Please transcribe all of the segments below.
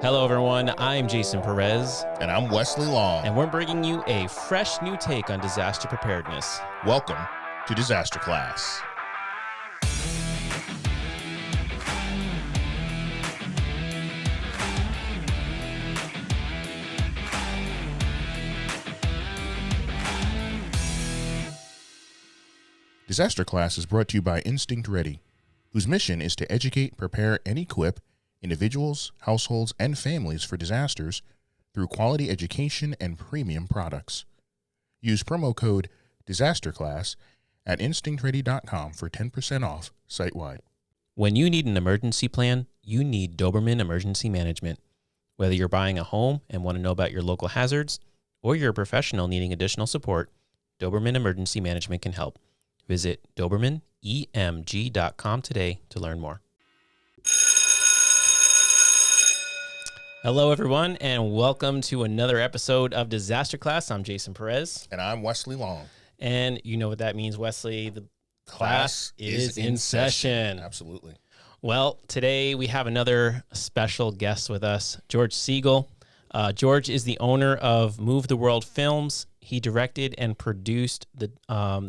Hello, everyone. I'm Jason Perez, And I'm Wesley Long. and we're bringing you a fresh new take on disaster preparedness. Welcome to Disaster Class. Disaster Class is brought to you by Instinct Ready, whose mission is to educate, prepare, and equip individuals, households, and families for disasters through quality education and premium products. Use promo code DisasterClass at instinctready.com for 10% off site-wide. When you need an emergency plan, you need Doberman Emergency Management. Whether you're buying a home and want to know about your local hazards, or you're a professional needing additional support, Doberman Emergency Management can help. Visit DobermanEMG.com today to learn more. Hello, everyone, and welcome to another episode of Disaster Class. I'm Jason Perez. And I'm Wesley Long. And you know what that means, Wesley. The class is in session. Absolutely. Well, today we have another special guest with us, George Siegal. George is the owner of Move the World Films. He directed and produced the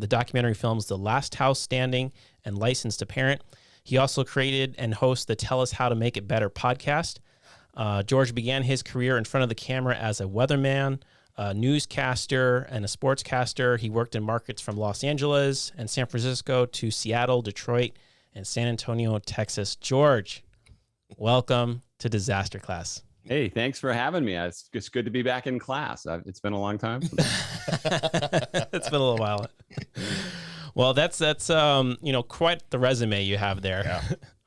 documentary films The Last House Standing and Licensed to Parent. He also created and hosts the Tell Us How to Make It Better podcast. George began his career in front of the camera as a weatherman, a newscaster, and a sportscaster. He worked in markets from Los Angeles and San Francisco to Seattle, Detroit, and San Antonio, Texas. George, welcome to Disaster Class. Hey, thanks for having me. It's good to be back in class. It's been a long time. It's been a little while. Well, that's quite the resume you have there.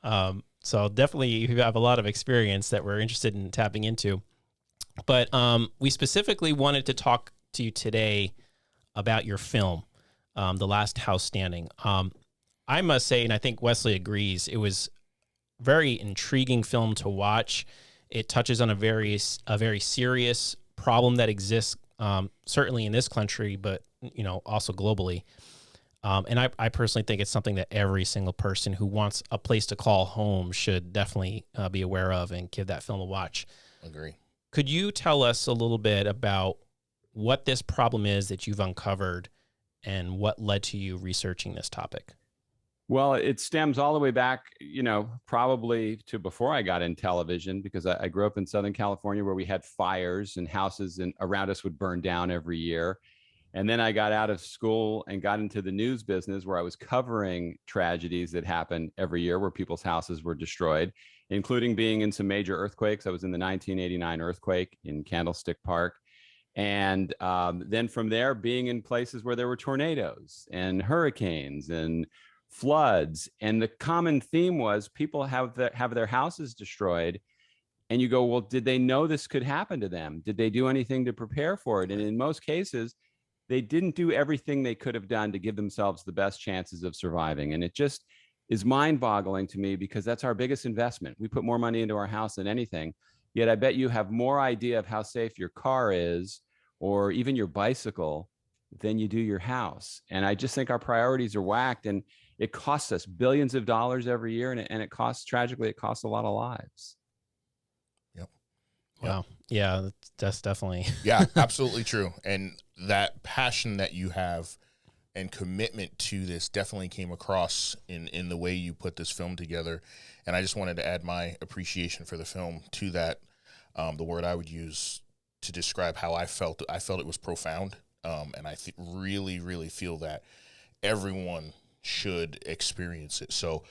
Yeah. So definitely you have a lot of experience that we're interested in tapping into. But we specifically wanted to talk to you today about your film, The Last House Standing. I must say, and I think Wesley agrees, it was a very intriguing film to watch. It touches on a very serious problem that exists, certainly in this country, but also globally. And I personally think it's something that every single person who wants a place to call home should definitely be aware of and give that film a watch. Agree. Could you tell us a little bit about what this problem is that you've uncovered and what led to you researching this topic? Well, it stems all the way back, probably to before I got in television, because I grew up in Southern California where we had fires and houses around us would burn down every year. And then I got out of school and got into the news business where I was covering tragedies that happen every year where people's houses were destroyed, including being in some major earthquakes. I was in the 1989 earthquake in Candlestick Park. And then from there, being in places where there were tornadoes and hurricanes and floods. And the common theme was people have their houses destroyed. And you go, well, did they know this could happen to them? Did they do anything to prepare for it? And in most cases, they didn't do everything they could have done to give themselves the best chances of surviving. And it just is mind-boggling to me because that's our biggest investment. We put more money into our house than anything. Yet I bet you have more idea of how safe your car is or even your bicycle than you do your house. And I just think our priorities are whacked, and it costs us billions of dollars every year. And it costs a lot of lives. Yep. Wow. Yeah, that's definitely. Yeah, absolutely true. And that passion that you have and commitment to this definitely came across in the way you put this film together. And I just wanted to add my appreciation for the film to that. The word I would use to describe how I felt it was profound. And I really, really feel that everyone should experience it. So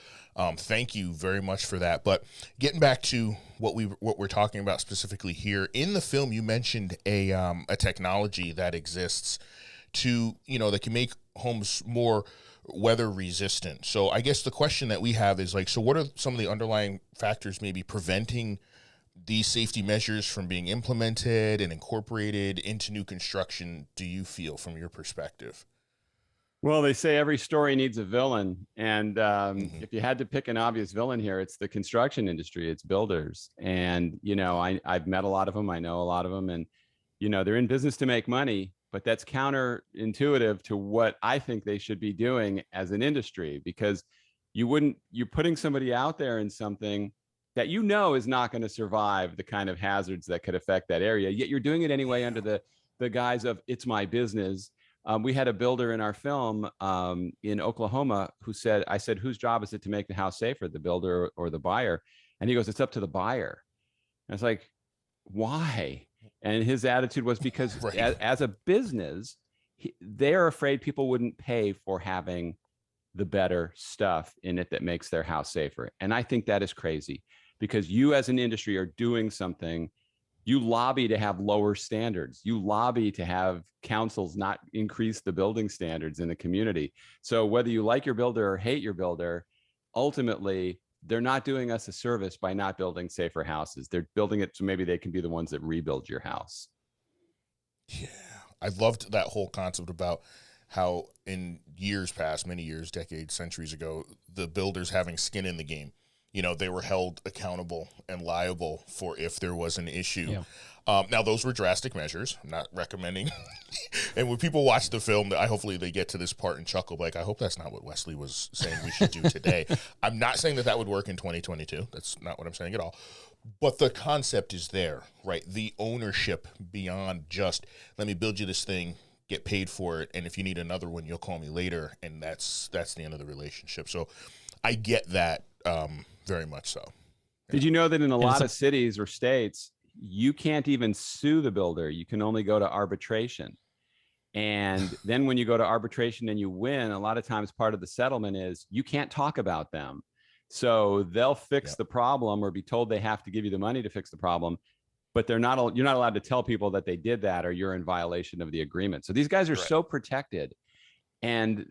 thank you very much for that. But getting back to what we're talking about specifically here, in the film you mentioned a technology that exists to, that can make homes more weather resistant. So I guess the question that we have is so what are some of the underlying factors maybe preventing these safety measures from being implemented and incorporated into new construction, do you feel, from your perspective? Well, they say every story needs a villain. And if you had to pick an obvious villain here, it's the construction industry, it's builders. And, I've met a lot of them. I know a lot of them. And, they're in business to make money, but that's counterintuitive to what I think they should be doing as an industry, because you're putting somebody out there in something that you know is not going to survive the kind of hazards that could affect that area. Yet you're doing it anyway under the guise of it's my business. We had a builder in our film in Oklahoma who said, I said, whose job is it to make the house safer, the builder or the buyer? And he goes, it's up to the buyer. And it's like, why? And his attitude was because Right. as a business, they're afraid people wouldn't pay for having the better stuff in it that makes their house safer. And I think that is crazy, because you as an industry are doing something. You lobby to have lower standards. You lobby to have councils not increase the building standards in the community. So whether you like your builder or hate your builder, ultimately, they're not doing us a service by not building safer houses. They're building it so maybe they can be the ones that rebuild your house. Yeah. I loved that whole concept about how in years past, many years, decades, centuries ago, the builders having skin in the game. You know, they were held accountable and liable for if there was an issue. Yeah. Now, those were drastic measures. I'm not recommending. And when people watch the film, hopefully they get to this part and chuckle, like, I hope that's not what Wesley was saying we should do today. I'm not saying that would work in 2022. That's not what I'm saying at all. But the concept is there, right? The ownership beyond just, let me build you this thing, get paid for it, and if you need another one, you'll call me later, and that's the end of the relationship. So I get that very much so. Did you know that in a lot of cities or states, you can't even sue the builder? You can only go to arbitration. And then when you go to arbitration and you win, a lot of times part of the settlement is you can't talk about them. So they'll fix the problem or be told they have to give you the money to fix the problem, but you're not allowed to tell people that they did that or you're in violation of the agreement. So these guys are so protected. And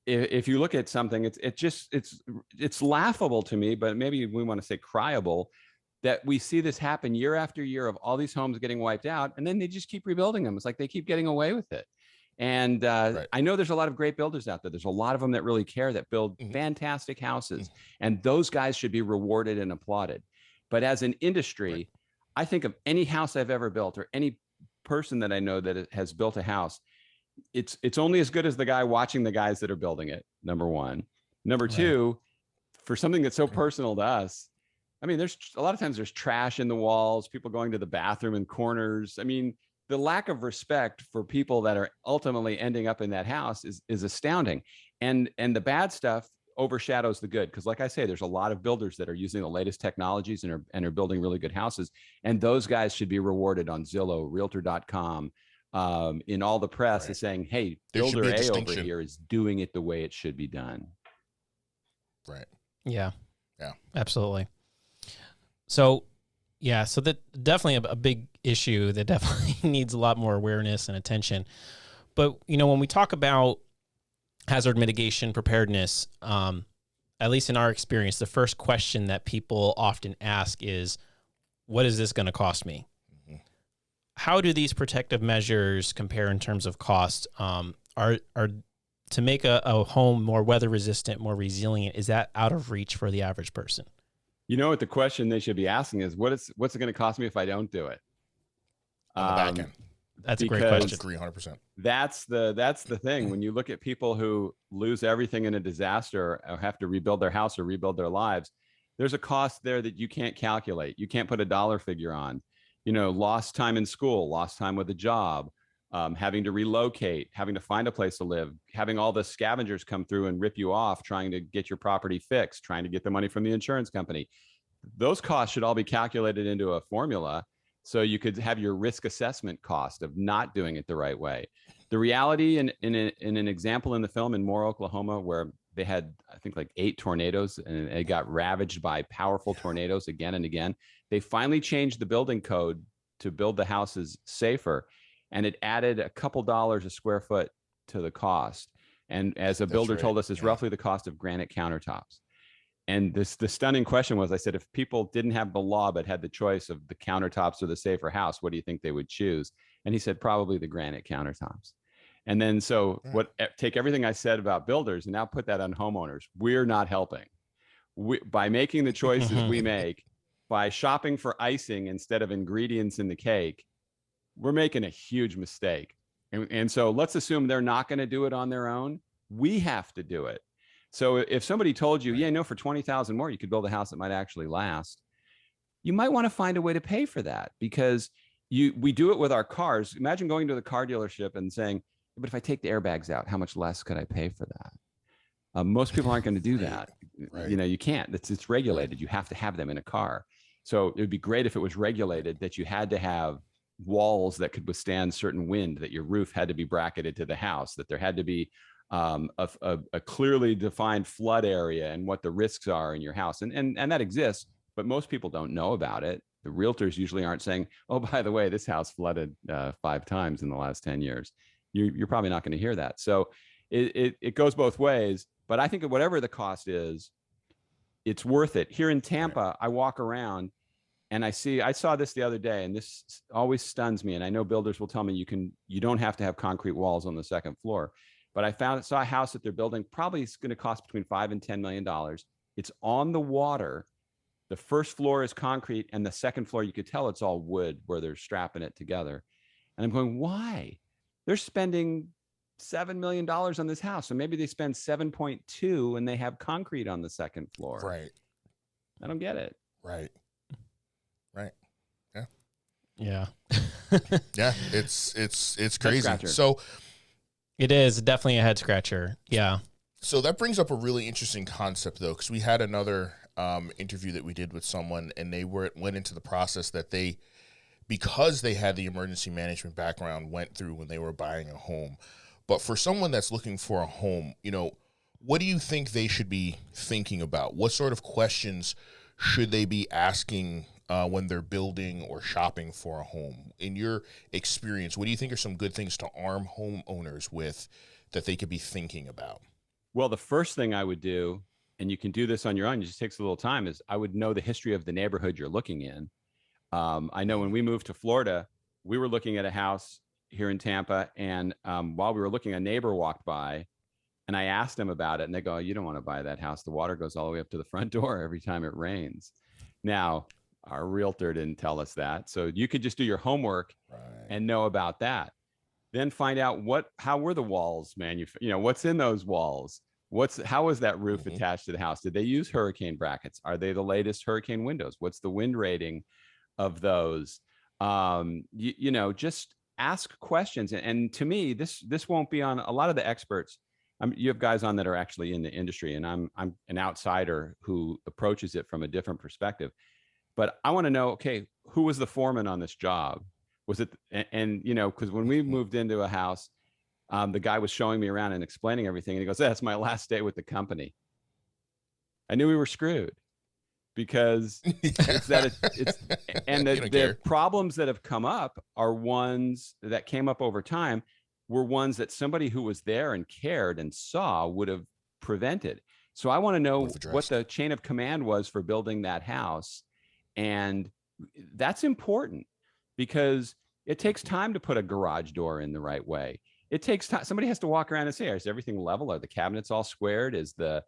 if you look at something, it's laughable to me, but maybe we want to say cryable, that we see this happen year after year of all these homes getting wiped out, and then they just keep rebuilding them. It's like they keep getting away with it. And I know there's a lot of great builders out there. There's a lot of them that really care, that build fantastic houses, and those guys should be rewarded and applauded. But as an industry, I think of any house I've ever built or any person that I know that has built a house, it's only as good as the guy watching the guys that are building it, number one. Number two, for something that's so personal to us, I mean, there's a lot of times there's trash in the walls, people going to the bathroom in corners. I mean, the lack of respect for people that are ultimately ending up in that house is astounding. And the bad stuff overshadows the good. Because like I say, there's a lot of builders that are using the latest technologies and are building really good houses. And those guys should be rewarded on Zillow, Realtor.com, in all the press is saying, hey, builder A over here is doing it the way it should be done. Right. Yeah. Yeah. Absolutely. So, yeah, so that definitely a big issue that definitely needs a lot more awareness and attention. But, you know, when we talk about hazard mitigation preparedness, at least in our experience, the first question that people often ask is, what is this going to cost me? How do these protective measures compare in terms of cost? Are to make a home more weather resistant, more resilient, is that out of reach for the average person? You know what the question they should be asking is, what's it going to cost me if I don't do it? On the back end. That's a great question. 300%. That's the thing. When you look at people who lose everything in a disaster or have to rebuild their house or rebuild their lives, there's a cost there that you can't calculate. You can't put a dollar figure on. You know, lost time in school, lost time with a job, having to relocate, having to find a place to live, having all the scavengers come through and rip you off, trying to get your property fixed, trying to get the money from the insurance company. Those costs should all be calculated into a formula so you could have your risk assessment cost of not doing it the right way. The reality in an example in the film in Moore, Oklahoma, where they had, I think, like 8 tornadoes and it got ravaged by powerful tornadoes again and again. They finally changed the building code to build the houses safer, and it added a couple dollars a square foot to the cost. And as a builder told us, it's roughly the cost of granite countertops. And the stunning question was, I said, if people didn't have the law but had the choice of the countertops or the safer house, what do you think they would choose? And he said, probably the granite countertops. And then take everything I said about builders and now put that on homeowners. We're not helping. By making the choices we make, by shopping for icing instead of ingredients in the cake, we're making a huge mistake. And so let's assume they're not going to do it on their own. We have to do it. So if somebody told you, for 20,000 more, you could build a house that might actually last. you might want to find a way to pay for that, because we do it with our cars. Imagine going to the car dealership and saying, but if I take the airbags out, how much less could I pay for that? Most people aren't going to do that. Right. You know, you can't. It's regulated. You have to have them in a car. So it would be great if it was regulated that you had to have walls that could withstand certain wind, that your roof had to be bracketed to the house, that there had to be a clearly defined flood area and what the risks are in your house. And that exists, but most people don't know about it. The realtors usually aren't saying, oh, by the way, this house flooded 5 times in the last 10 years. You're probably not going to hear that. So it goes both ways. But I think that whatever the cost is, it's worth it. Here in Tampa, I walk around and I saw this the other day, and this always stuns me. And I know builders will tell me you don't have to have concrete walls on the second floor. But I saw a house that they're building, probably it's going to cost between $5 and $10 million. It's on the water. The first floor is concrete, and the second floor, you could tell it's all wood where they're strapping it together. And I'm going, why? They're spending $7 million on this house. So maybe they spend 7.2 and they have concrete on the second floor. Right. I don't get it. Right. Yeah. Yeah. Yeah. It's crazy. So it is definitely a head scratcher. Yeah. So that brings up a really interesting concept, though, because we had another interview that we did with someone, and they went into the process that because they had the emergency management background, went through when they were buying a home. But for someone that's looking for a home, what do you think they should be thinking about? What sort of questions should they be asking when they're building or shopping for a home? In your experience, what do you think are some good things to arm homeowners with that they could be thinking about? Well, the first thing I would do, and you can do this on your own, it just takes a little time, is I would know the history of the neighborhood you're looking in. I know when we moved to Florida, we were looking at a house here in Tampa, and while we were looking, a neighbor walked by, and I asked him about it, and they go, you don't want to buy that house. The water goes all the way up to the front door every time it rains. Now, our realtor didn't tell us that. So you could just do your homework and know about that. Then find out how were the walls what's in those walls? How was that roof attached to the house? Did they use hurricane brackets? Are they the latest hurricane windows? What's the wind rating of those? Just ask questions. And to me, this won't be on a lot of the experts. You have guys on that are actually in the industry, and I'm an outsider who approaches it from a different perspective. But I want to know, okay, who was the foreman on this job? Was it, because when we moved into a house, the guy was showing me around and explaining everything. And he goes, that's my last day with the company. I knew we were screwed, because the problems that have come up are ones that came up over time, were ones that somebody who was there and cared and saw would have prevented. So I want to know what the chain of command was for building that house. And that's important, because it takes time to put a garage door in the right way. It takes time. Somebody has to walk around and say, is everything level? Are the cabinets all squared? Is the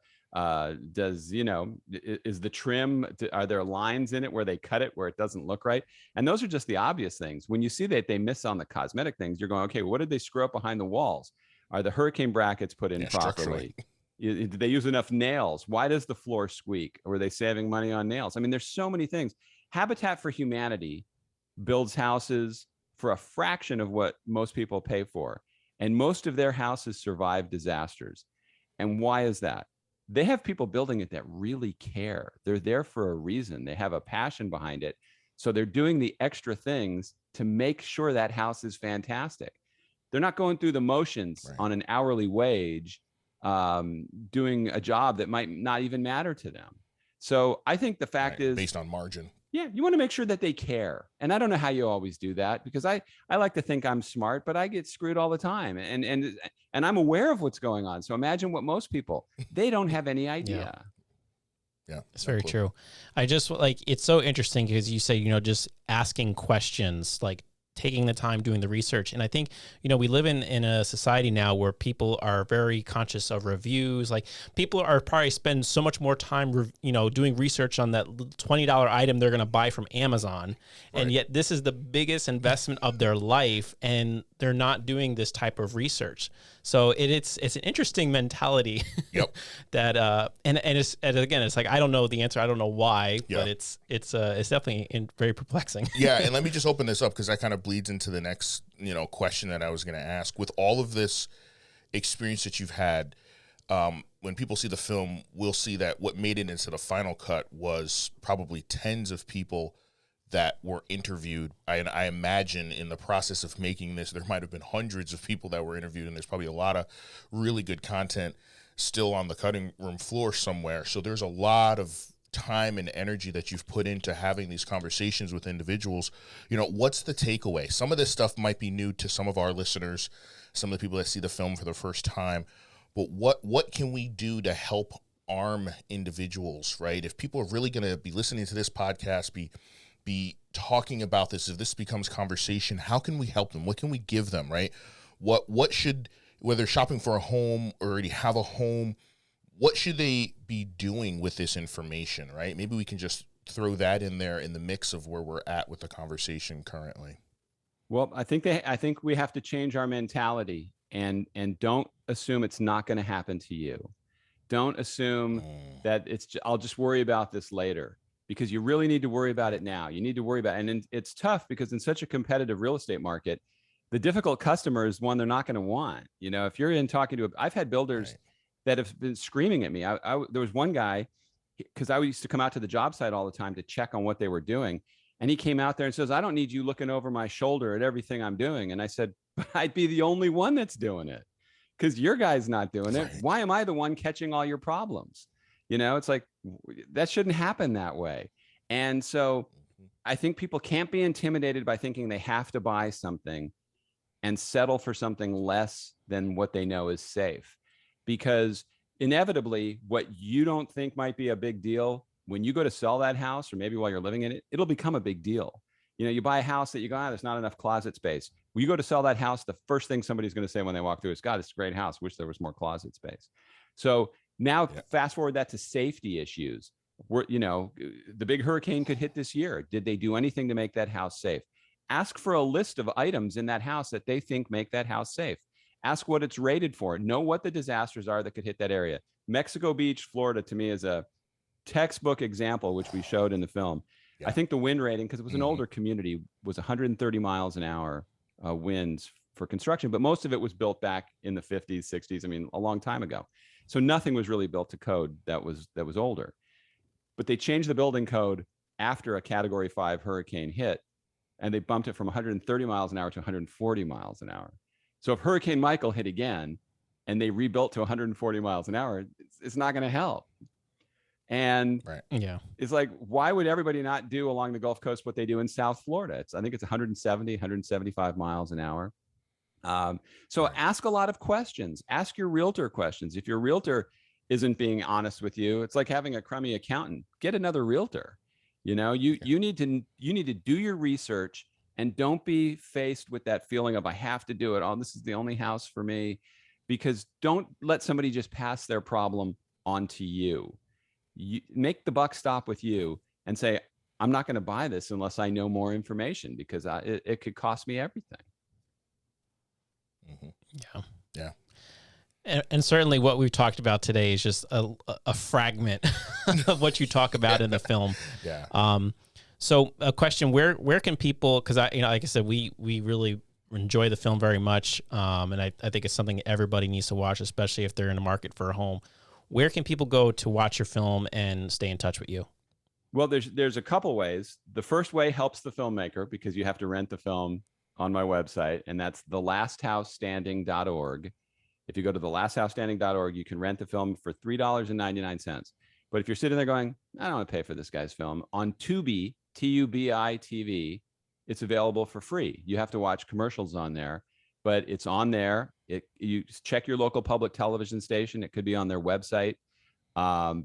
trim, are there lines in it where they cut it where it doesn't look right? And those are just the obvious things. When you see that they miss on the cosmetic things, you're going, okay, what did they screw up behind the walls? Are the hurricane brackets put in properly? Did they use enough nails? Why does the floor squeak? Or were they saving money on nails? I mean, there's so many things. Habitat for Humanity builds houses for a fraction of what most people pay for. And most of their houses survive disasters. And why is that? They have people building it that really care. They're there for a reason. They have a passion behind it. So they're doing the extra things to make sure that house is fantastic. They're not going through the motions on an hourly wage, doing a job that might not even matter to them. So I think the fact is, based on margin. Yeah, you want to make sure that they care. And I don't know how you always do that, because I like to think I'm smart, but I get screwed all the time. And I'm aware of what's going on. So imagine what most people, they don't have any idea. Yeah, it's very true. I just it's so interesting, because you say, just asking questions, like taking the time doing the research. And I think, we live in a society now where people are very conscious of reviews. Like, people are probably spend so much more time, doing research on that $20 item they're going to buy from Amazon. Right. And yet this is the biggest investment of their life. And they're not doing this type of research. So it's an interesting mentality. Yep. That and again, it's like I don't know the answer. I don't know why, Yeah. but it's definitely very perplexing. Yeah, and let me just open this up because that kind of bleeds into the next question that I was going to ask. With all of this experience that you've had, when people see the film, we'll see that what made it into the final cut was probably tens of people that were interviewed. I imagine in the process of making this, there might have been hundreds of people that were interviewed, and there's probably a lot of really good content still on the cutting room floor somewhere. So there's a lot of time and energy that you've put into having these conversations with individuals. What's the takeaway? Some of this stuff might be new to some of our listeners, some of the people that see the film for the first time, but what can we do to help arm individuals, right? If people are really going to be listening to this podcast, be talking about this, if this becomes conversation, how can we help them? What can we give them, right? What should, whether shopping for a home or already have a home, what should they be doing with this information, right? Maybe we can just throw that in there in the mix of where we're at with the conversation currently. Well, I think we have to change our mentality and don't assume it's not going to happen to you. Don't assume that I'll just worry about this later, because you really need to worry about it now. You need to worry about it. And it's tough because in such a competitive real estate market, the difficult customer is one they're not going to want. If you're in talking to, I've had builders that have been screaming at me. There was one guy, because I used to come out to the job site all the time to check on what they were doing. And he came out there and says, I don't need you looking over my shoulder at everything I'm doing. And I said, but I'd be the only one that's doing it because your guy's not doing it. Why am I the one catching all your problems? It's like, that shouldn't happen that way. And so I think people can't be intimidated by thinking they have to buy something and settle for something less than what they know is safe, because inevitably what you don't think might be a big deal, when you go to sell that house, or maybe while you're living in it, it'll become a big deal. You buy a house that you go, there's not enough closet space. When you go to sell that house, the first thing somebody's going to say when they walk through is, God, it's a great house. Wish there was more closet space. So now fast forward that to safety issues. The big hurricane could hit this year. Did they do anything to make that house safe? Ask for a list of items in that house that they think make that house safe. Ask what it's rated for. Know what the disasters are that could hit that area. Mexico Beach, Florida, to me is a textbook example, which we showed in the film. I think the wind rating, because it was an older community, was 130 miles an hour winds for construction, but most of it was built back in the 50s, 60s. I mean, a long time ago. So nothing was really built to code that was older. But they changed the building code after a Category 5 hurricane hit, and they bumped it from 130 miles an hour to 140 miles an hour. So if Hurricane Michael hit again and they rebuilt to 140 miles an hour, it's not going to help. And it's like, why would everybody not do along the Gulf Coast what they do in South Florida? I think it's 170, 175 miles an hour. So ask a lot of questions. Ask your realtor questions. If your realtor isn't being honest with you, it's like having a crummy accountant. Get another realtor. You need to do your research, and don't be faced with that feeling of, I have to do it. Oh, this is the only house for me. Because don't let somebody just pass their problem on to you. You make the buck stop with you and say, I'm not going to buy this unless I know more information, because it could cost me everything. Yeah. And certainly what we've talked about today is just a fragment of what you talk about in the film. So a question, where can people, because like I said, we really enjoy the film very much. And I think it's something everybody needs to watch, especially if they're in the market for a home. Where can people go to watch your film and stay in touch with you? Well, there's a couple ways. The first way helps the filmmaker, because you have to rent the film on my website, and that's thelasthousestanding.org. If you go to thelasthousestanding.org, you can rent the film for $3.99. But if you're sitting there going, I don't want to pay for this guy's film, on Tubi, Tubi TV, it's available for free. You have to watch commercials on there, but it's on there. You check your local public television station. It could be on their website,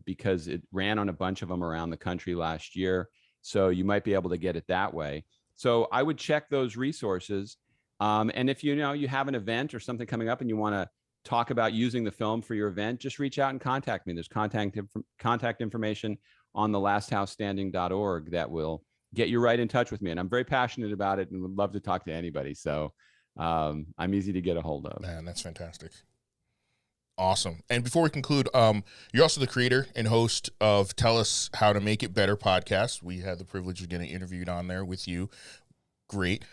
because it ran on a bunch of them around the country last year. So you might be able to get it that way. So I would check those resources. And if you have an event or something coming up and you want to talk about using the film for your event, just reach out and contact me. There's contact information on thelasthousestanding.org that will get you right in touch with me. And I'm very passionate about it and would love to talk to anybody. So I'm easy to get a hold of. Man, that's fantastic. Awesome. And before we conclude, you're also the creator and host of Tell Us How to Make It Better podcast. We had the privilege of getting interviewed on there with you. Great.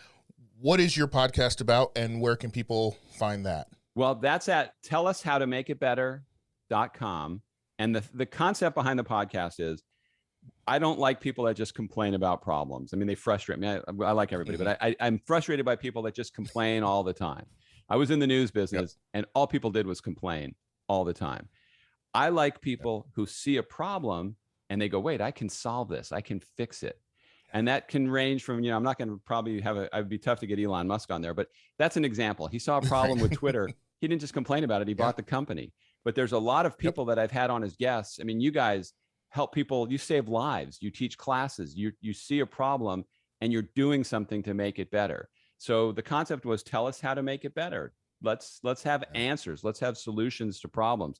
What is your podcast about, and where can people find that? Well, that's at tellushowtomakeitbetter.com. And the concept behind the podcast is, I don't like people that just complain about problems. I mean, they frustrate me. I like everybody, but I'm frustrated by people that just complain all the time. I was in the news business, and all people did was complain all the time. I like people who see a problem and they go, wait, I can solve this. I can fix it. And that can range from, I'm not going to probably I'd be tough to get Elon Musk on there, but that's an example. He saw a problem with Twitter. He didn't just complain about it. He bought the company. But there's a lot of people that I've had on as guests. I mean, you guys help people, you save lives, you teach classes, you see a problem and you're doing something to make it better. So the concept was, tell us how to make it better. Let's have answers. Let's have solutions to problems.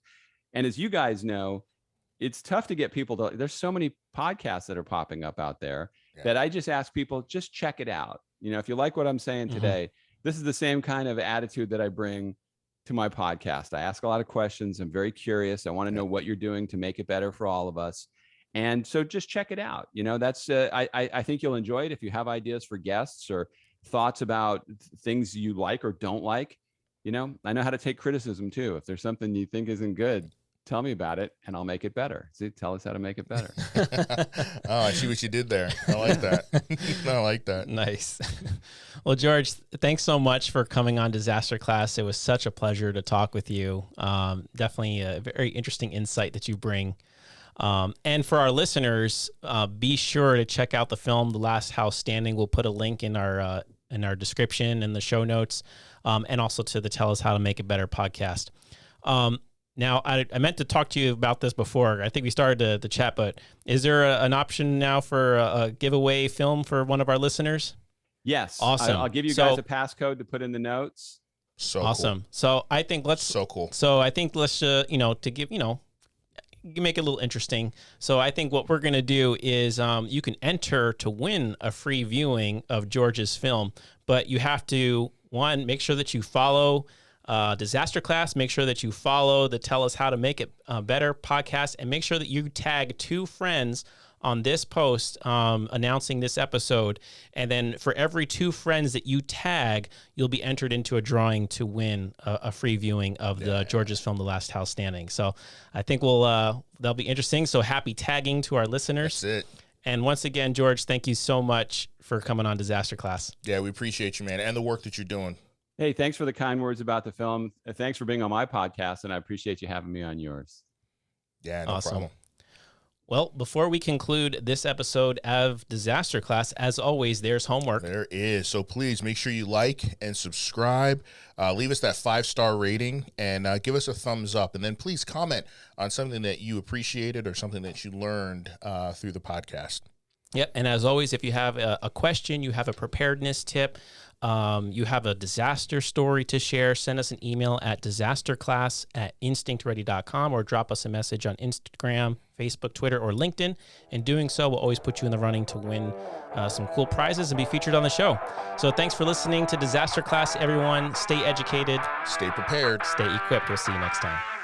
And as you guys know, it's tough to get people to, there's so many podcasts that are popping up out there that I just ask people, just check it out. If you like what I'm saying today, this is the same kind of attitude that I bring to my podcast. I ask a lot of questions. I'm very curious. I want to know what you're doing to make it better for all of us. And so just check it out. That's, I think you'll enjoy it. If you have ideas for guests or thoughts about things you like or don't like, I know how to take criticism too. If there's something you think isn't good, tell me about it and I'll make it better. See, tell us how to make it better. Oh, I see what you did there. I like that. I like that. Nice. Well, George, thanks so much for coming on Disaster Class. It was such a pleasure to talk with you. Definitely a very interesting insight that you bring. And for our listeners, be sure to check out the film, The Last House Standing. We'll put a link in our description and the show notes, and also to the Tell Us How to Make It Better podcast. Now, I meant to talk to you about this before. I think we started the chat, but is there an option now for a giveaway film for one of our listeners? Yes. Awesome. I'll give you guys a passcode to put in the notes. So awesome. Cool. So I think let's to give, make it a little interesting. So I think what we're going to do is you can enter to win a free viewing of George's film, but you have to, one, make sure that you follow Disaster Class, make sure that you follow the Tell Us How to Make It Better podcast, and make sure that you tag 2 friends on this post announcing this episode. And then for every 2 friends that you tag, you'll be entered into a drawing to win a free viewing of the George's film, The Last House Standing. So I think that'll be interesting. So happy tagging to our listeners. That's it. And once again, George, thank you so much for coming on Disaster Class. Yeah, we appreciate you, man, and the work that you're doing. Hey, thanks for the kind words about the film. Thanks for being on my podcast, and I appreciate you having me on yours. Yeah, no problem. Well, before we conclude this episode of Disaster Class, as always, there's homework. There is. So please make sure you like and subscribe. Leave us that 5-star rating and give us a thumbs up. And then please comment on something that you appreciated or something that you learned through the podcast. Yep. And as always, if you have a question, you have a preparedness tip, you have a disaster story to share, send us an email at disasterclass@instinctready.com or drop us a message on Instagram, Facebook, Twitter, or LinkedIn. In doing so, we'll always put you in the running to win some cool prizes and be featured on the show. So thanks for listening to Disaster Class, everyone. Stay educated. Stay prepared. Stay equipped. We'll see you next time.